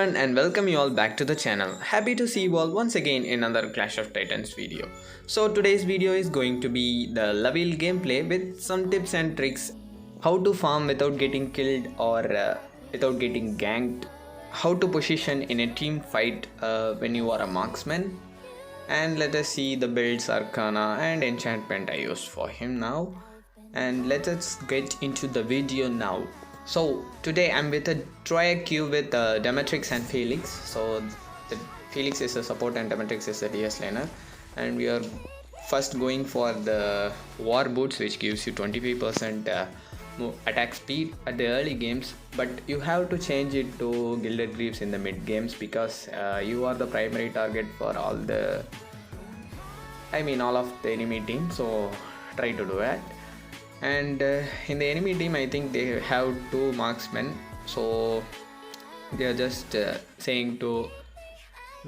everyone and welcome you all back to the channel. Happy to see you all once again in another Clash of Titans video. So today's video is going to be the Laville gameplay with some tips and tricks. How to farm without getting killed or without getting ganked. How to position in a team fight when you are a marksman. And let us see the builds Arcana and Enchantment I used for him now. And let us get into the video now. So today I'm with a Troya queue with Demetrix and Felix. So the Felix is a support and Demetrix is a DS laner, and we are first going for the war boots, which gives you 25% attack speed at the early games, but you have to change it to Gilded Greaves in the mid games because you are the primary target for all of the enemy team, so try to do that. And in the enemy team I think they have two marksmen, so they are just saying to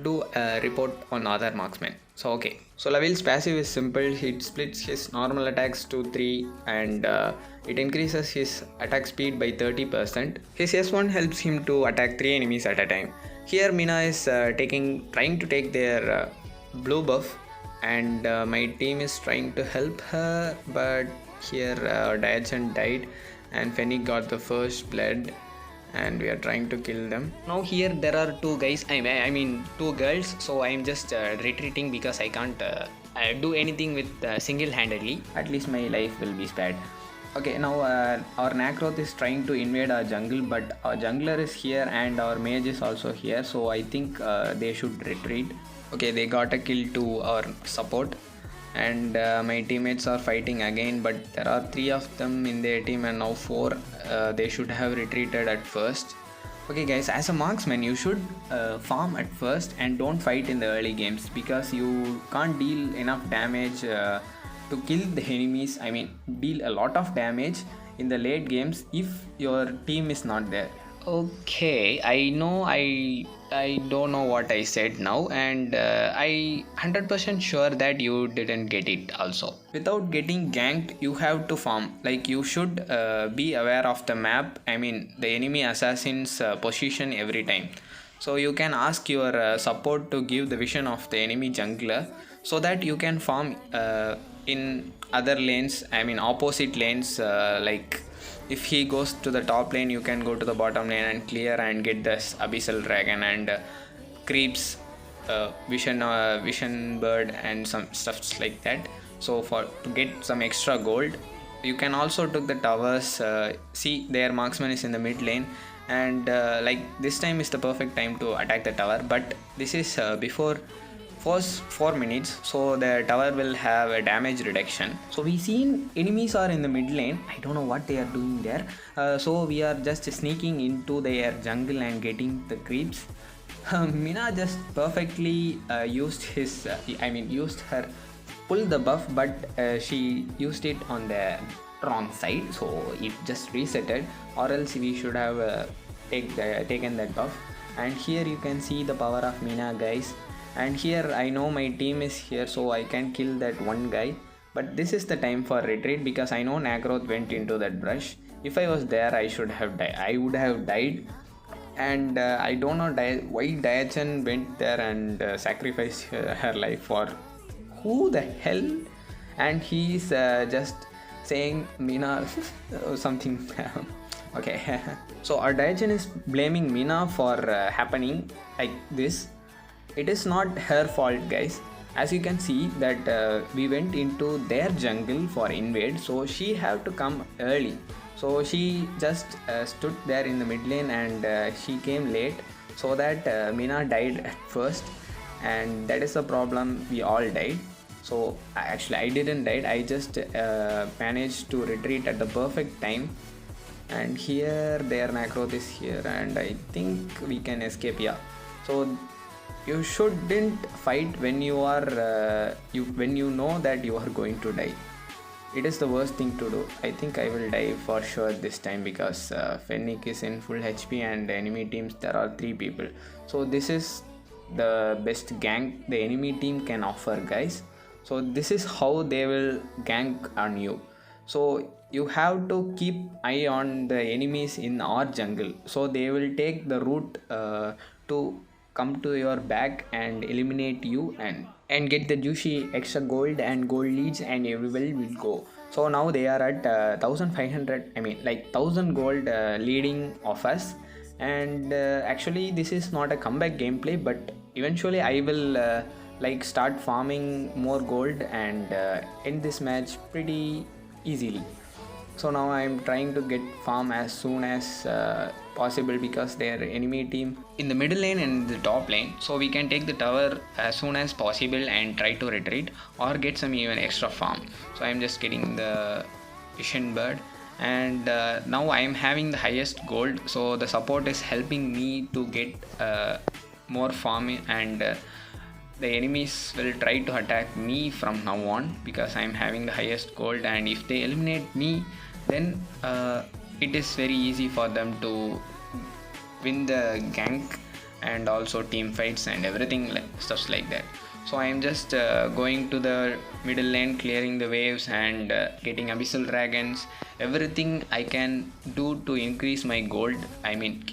do a report on other marksmen. So okay, so Laville's passive is simple. It splits his normal attacks to 3 and it increases his attack speed by 30%. His S1 helps him to attack 3 enemies at a time. Here Mina is trying to take their blue buff, and my team is trying to help her, but here Diachan died and Fennec got the first blood and we are trying to kill them. Now here there are two guys, I mean two girls, so I am just retreating because I can't do anything with single-handedly. At least my life will be spared. Okay, now our Nacroth is trying to invade our jungle, but our jungler is here and our mage is also here, so I think they should retreat. Okay, they got a kill to our support, and my teammates are fighting again, but there are 3 of them in their team and now 4. They should have retreated at first. Okay guys, as a marksman you should farm at first and don't fight in the early games because you can't deal enough damage to kill the enemies. I mean, deal a lot of damage in the late games if your team is not there. Okay, I know I don't know what I said now, and I 100% sure that you didn't get it also. Without getting ganked you have to farm, like you should be aware of the map, I mean the enemy assassin's position every time. So you can ask your support to give the vision of the enemy jungler so that you can farm in other lanes, I mean opposite lanes, like if he goes to the top lane you can go to the bottom lane and clear and get this abyssal dragon and creeps, vision bird and some stuffs like that. So for to get some extra gold you can also take the towers. See, their marksman is in the mid lane, and like this time is the perfect time to attack the tower, but this is before first 4 minutes, so the tower will have a damage reduction. So we seen enemies are in the mid lane. I don't know what they are doing there, so we are just sneaking into their jungle and getting the creeps. Mina just perfectly used his used her pull the buff, but she used it on the wrong side, so it just resetted, or else we should have taken that buff. And here you can see the power of Mina, guys. And here I know my team is here, so I can kill that one guy, but this is the time for retreat because I know Nacroth went into that brush. If I was there I should have died, I would have died. And I don't know why Diachan went there and sacrificed her life for who the hell, and he's just saying Mina something. Okay. So our Diachan is blaming Mina for happening like this. It is not her fault, guys. As you can see that we went into their jungle for invade, so she have to come early. So she just stood there in the mid lane and she came late, so that Mina died at first, and that is the problem. We all died. So actually I didn't die, I just managed to retreat at the perfect time. And here their Nacroth is here and I think we can escape. Yeah, so you shouldn't fight when you are when you know that you are going to die. It is the worst thing to do. I think I will die for sure this time because Fennec is in full HP and enemy teams there are 3 people. So this is the best gank the enemy team can offer, guys. So this is how they will gank on you. So you have to keep eye on the enemies in our jungle, so they will take the route to come to your back and eliminate you and get the juicy extra gold and gold leads, and everybody will go. So now they are at 1500, I mean like 1000 gold leading of us. And actually this is not a comeback gameplay, but eventually I will like start farming more gold and end this match pretty easily. So now I am trying to get farm as soon as possible, because their enemy team in the middle lane and the top lane, so we can take the tower as soon as possible and try to retreat or get some even extra farm. So I am just getting the vision bird, and now I am having the highest gold, so the support is helping me to get more farming, and the enemies will try to attack me from now on because I am having the highest gold. And if they eliminate me, then it is very easy for them to win the gank and also team fights and everything, like stuffs like that. So I am just going to the middle lane, clearing the waves and getting abyssal dragons, everything I can do to increase my gold, I mean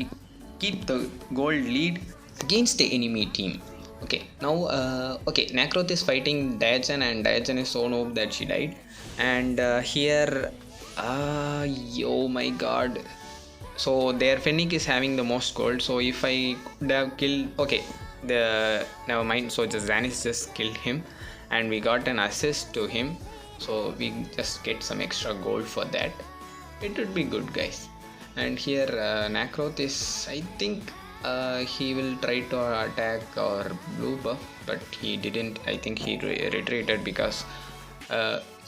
keep the gold lead against the enemy team. Okay, now okay, Nakroth is fighting Diagen, and Diagen is so noob that she died. And here oh my god, so their Fennec is having the most gold. So if I could have killed, okay, the never mind, so just Zanis just killed him and we got an assist to him, so we just get some extra gold for that. It would be good, guys. And here Nakroth is, I think he will try to attack our blue buff, but he didn't. I think he retreated because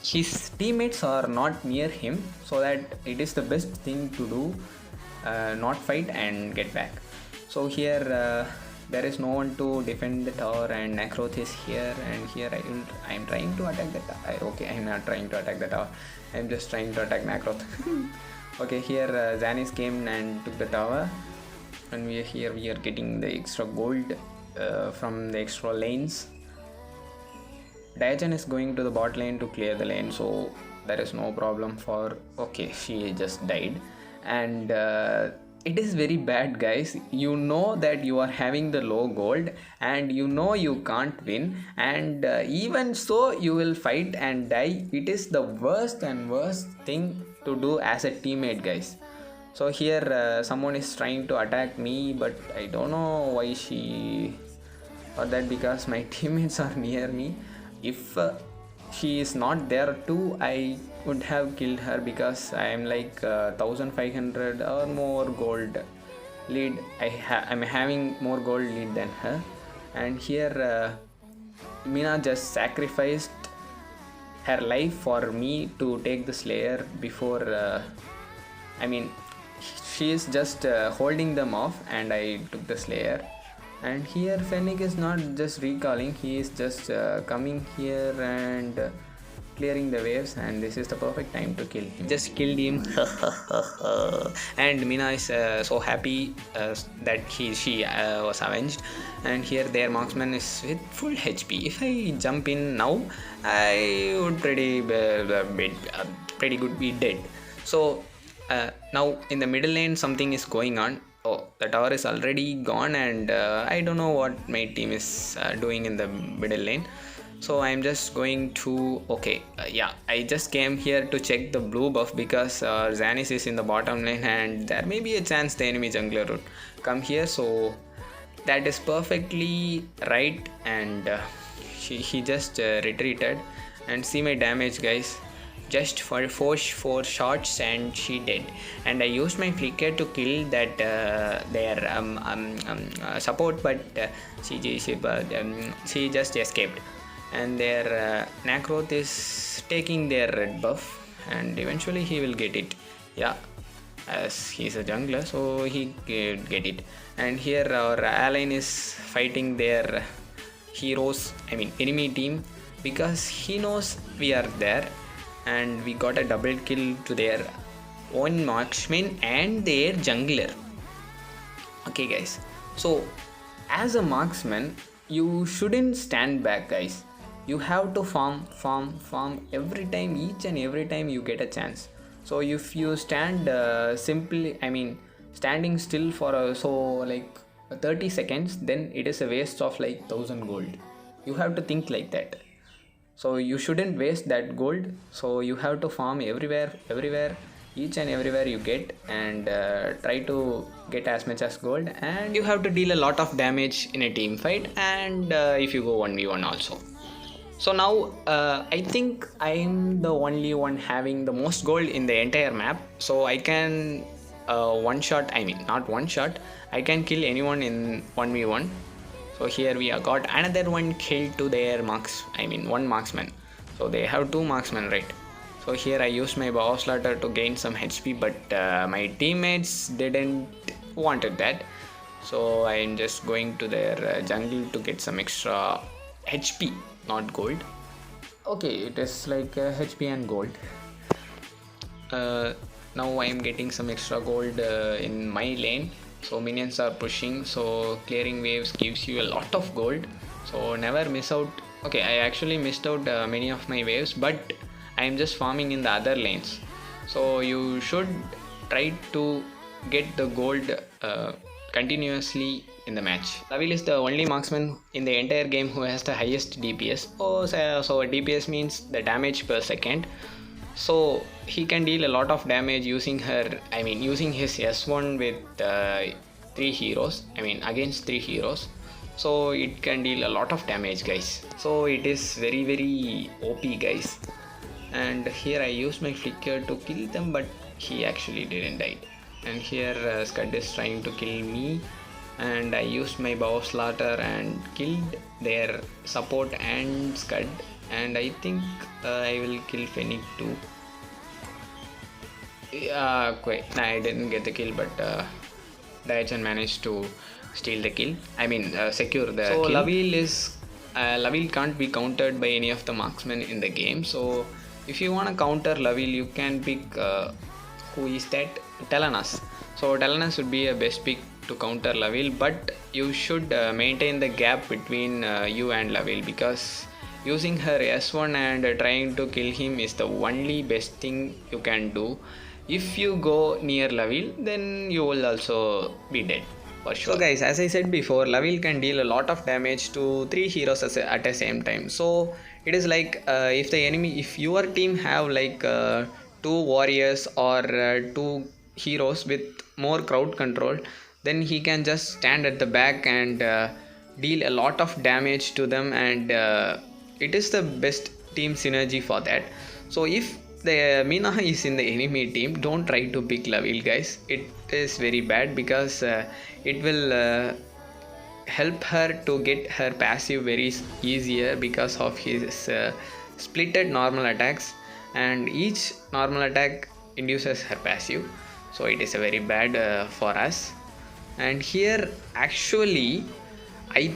his teammates are not near him, so that it is the best thing to do, not fight and get back. So here there is no one to defend the tower, and Nakroth is here, and here I am trying to attack the tower. Okay, I am not trying to attack the tower, I am just trying to attack Nakroth. Okay, here Zanis came and took the tower, and we are getting the extra gold from the extra lanes. Diagen is going to the bot lane to clear the lane, so there is no problem for, okay, she just died. And it is very bad, guys. You know that you are having the low gold and you know you can't win, and even so you will fight and die. It is the worst and worst thing to do as a teammate, guys. So here someone is trying to attack me, but I don't know why she or that, because my teammates are near me. If she is not there too, I would have killed her, because I am like 1500 or more gold lead. I'm having more gold lead than her. And here Mina just sacrificed her life for me to take the Slayer before I mean she is just holding them off, and I took the Slayer. And here Fennec is not just recalling, he is just coming here and clearing the waves, and this is the perfect time to kill him. Just killed him. And Mina is so happy that she was avenged. And here their marksman is with full HP. If I jump in now, I would pretty good be dead. So now in the middle lane something is going on. Oh, the tower is already gone, and I don't know what my team is doing in the middle lane. So I'm just going to, okay, yeah, I just came here to check the blue buff, because Zanis is in the bottom lane and there may be a chance the enemy jungler would come here. So that is perfectly right, and he just retreated. And see my damage, guys. Just for 4 shots and she dead. And I used my flicker to kill that their support, but she just escaped. And their Nakroth is taking their red buff, and eventually he will get it. Yeah, as he's a jungler, so he can get it. And here our ally is fighting their heroes, I mean enemy team, because he knows we are there. And we got a double kill to their own marksman and their jungler. Okay, guys, so as a marksman you shouldn't stand back, guys. You have to farm every time, each and every time you get a chance. So if you stand simply, I mean standing still for so like 30 seconds, then it is a waste of like 1000 gold. You have to think like that. So you shouldn't waste that gold. So you have to farm everywhere, each and everywhere you get, and try to get as much as gold. And you have to deal a lot of damage in a team fight, and if you go 1v1 also. So now I think I'm the only one having the most gold in the entire map. So I can one shot, I mean not one shot, I can kill anyone in 1v1. So here we have got another one killed to their one marksman. So they have two marksmen, right? So here I used my bow slaughter to gain some HP, but my teammates didn't wanted that. So I'm just going to their jungle to get some extra HP, not gold. Okay, it is like HP and gold. Now I am getting some extra gold in my lane. So minions are pushing, so clearing waves gives you a lot of gold. So never miss out. Okay, I actually missed out many of my waves, but I am just farming in the other lanes. So you should try to get the gold continuously in the match. Laville is the only marksman in the entire game who has the highest DPS. So DPS means the damage per second. So he can deal a lot of damage using his S1 with 3 heroes, against 3 heroes. So it can deal a lot of damage, guys. So it is very very OP, guys. And here I used my flicker to kill them, but he actually didn't die. And here Scud is trying to kill me, and I used my bow slaughter and killed their support and Scud. And I think I will kill Fennec too. I didn't get the kill, but Daichan managed to steal the kill. Secure the kill. So Laville can't be countered by any of the marksmen in the game. So if you want to counter Laville, you can pick who is that? Telenas. So Telenas would be a best pick to counter Laville, but you should maintain the gap between you and Laville, because using her S1 and trying to kill him is the only best thing you can do. If you go near Laville, then you will also be dead for sure. So guys, as I said before, Laville can deal a lot of damage to 3 heroes at the same time. So it is like if your team have like 2 warriors or 2 heroes with more crowd control, then he can just stand at the back and deal a lot of damage to them, and it is the best team synergy for that. So if the Mina is in the enemy team, don't try to pick Laville, guys. It is very bad, because it will help her to get her passive very easier because of his splitted normal attacks, and each normal attack induces her passive. So it is a very bad for us. And here actually I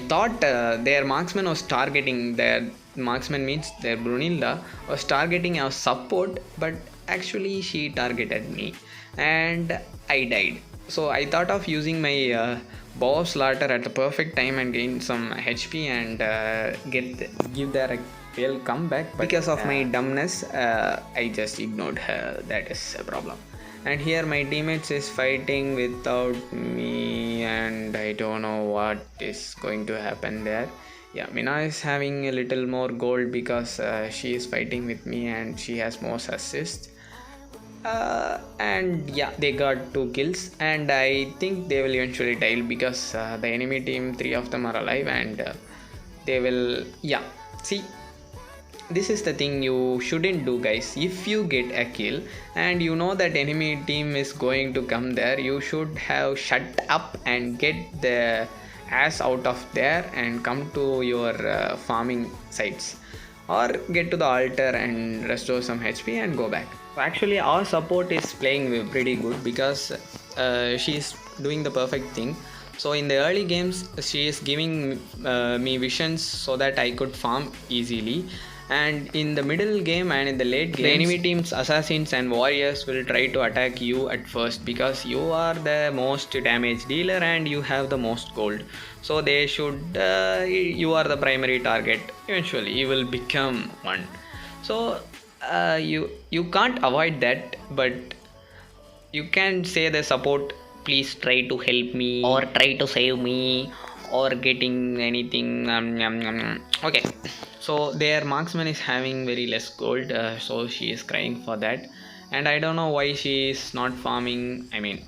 thought their marksman was targeting their marksman means their Brunilda was targeting our support, but actually she targeted me and I died. So I thought of using my bow slaughter at the perfect time and gain some HP and give their a real comeback, but because of my dumbness I just ignored her. That is a problem. And here my teammates is fighting without me, and I don't know what is going to happen there. Yeah, Mina is having a little more gold because she is fighting with me and she has more assists. And yeah, they got 2 kills, and I think they will eventually die because the enemy team, 3 of them are alive, and they will, yeah, see, this is the thing you shouldn't do, guys. If you get a kill and you know that enemy team is going to come there, you should have shut up and get the ass out of there and come to your farming sites, or get to the altar and restore some HP and go back. So actually our support is playing pretty good because she is doing the perfect thing. So in the early games she is giving me visions so that I could farm easily, and in the middle game and in the late game, the enemy team's assassins and warriors will try to attack you at first because you are the most damage dealer and you have the most gold. So they should you are the primary target. Eventually you will become one. So you can't avoid that, but you can say the support, please try to help me or try to save me or getting anything. Okay, so their marksman is having very less gold, so she is crying for that, and I don't know why she is not farming. I mean,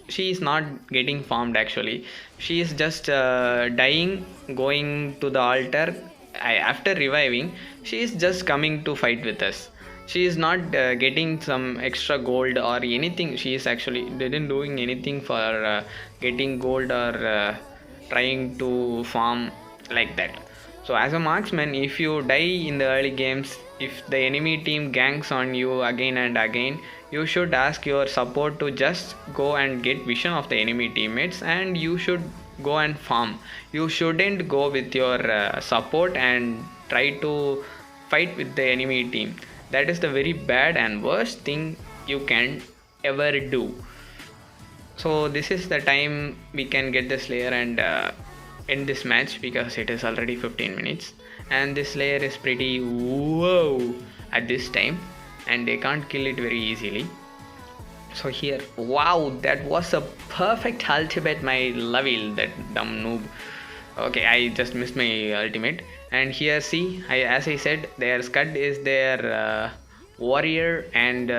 she is not getting farmed actually. She is just dying, going to the altar. After reviving, she is just coming to fight with us. She is not getting some extra gold or anything. She is actually didn't doing anything for getting gold or trying to farm like that. So as a marksman, if you die in the early games, if the enemy team ganks on you again and again, you should ask your support to just go and get vision of the enemy teammates, and you should go and farm. You shouldn't go with your support and try to fight with the enemy team. That is the very bad and worst thing you can ever do. So this is the time we can get the Slayer and end this match, because it is already 15 minutes and this Slayer is pretty whoa at this time and they can't kill it very easily. So here, wow, that was a perfect ultimate, my Laville, that dumb noob. Okay, I just missed my ultimate. And here, see, as I said, their Scud is their warrior, and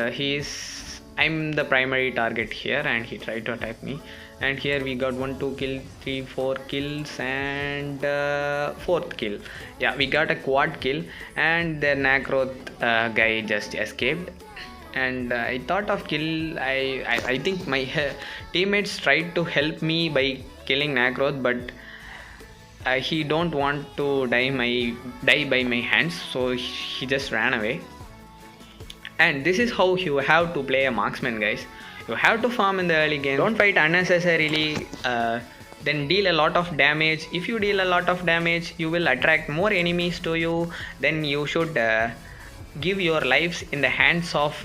I'm the primary target here, and he tried to attack me. And here we got 1 2 kill 3 4 kills and 4th kill. Yeah, we got a quad kill, and the Nacroth guy just escaped. And I thought of kill. I think my teammates tried to help me by killing Nacroth, but he don't want to die by my hands, so he just ran away. And this is how you have to play a marksman, guys. You have to farm in the early game. Don't fight unnecessarily. Then deal a lot of damage. If you deal a lot of damage, you will attract more enemies to you. Then you should give your lives in the hands of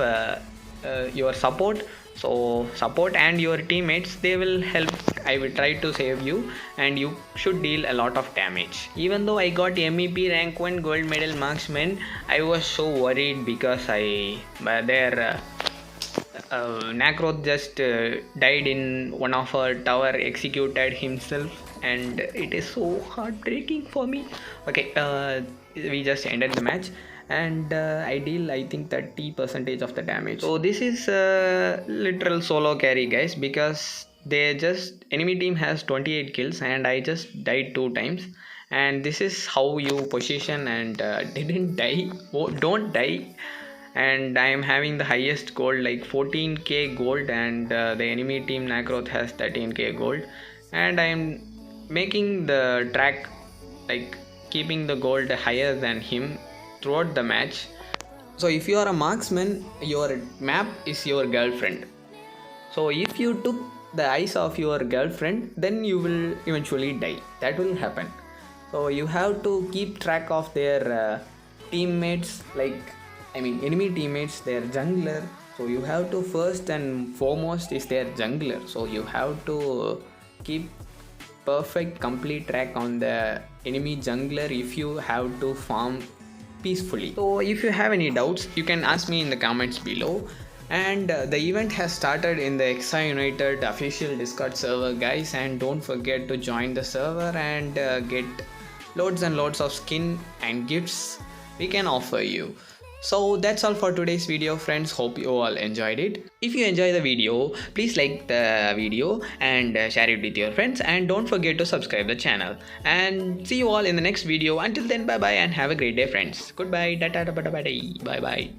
your support. So support and your teammates, they will help. I will try to save you, and you should deal a lot of damage. Even though I got MEP rank 1 gold medal marksman, I was so worried because their Nacroth just died in one of our tower, executed himself, and it is so heartbreaking for me. Okay, we just ended the match, and I deal, I think, 30% of the damage. So this is literal solo carry, guys, because enemy team has 28 kills and I just died 2 times. And this is how you position and didn't die. Don't die. And I am having the highest gold, like 14k gold, and the enemy team Nacroth has 13k gold, and I am making the track, like keeping the gold higher than him throughout the match. So if you are a marksman, your map is your girlfriend. So if you took the eyes of your girlfriend, then you will eventually die. That will happen. So you have to keep track of their teammates, enemy teammates, their jungler. So you have to first and foremost is their jungler. So you have to keep perfect complete track on the enemy jungler if you have to farm peacefully. So if you have any doubts, you can ask me in the comments below. And the event has started in the Exa United official Discord server, guys, and don't forget to join the server and get loads and loads of skin and gifts we can offer you. So that's all for today's video, friends. Hope you all enjoyed it. If you enjoy the video, please like the video and share it with your friends, and don't forget to subscribe the channel. And see you all in the next video. Until then, bye bye and have a great day, friends. Goodbye. Bye bye.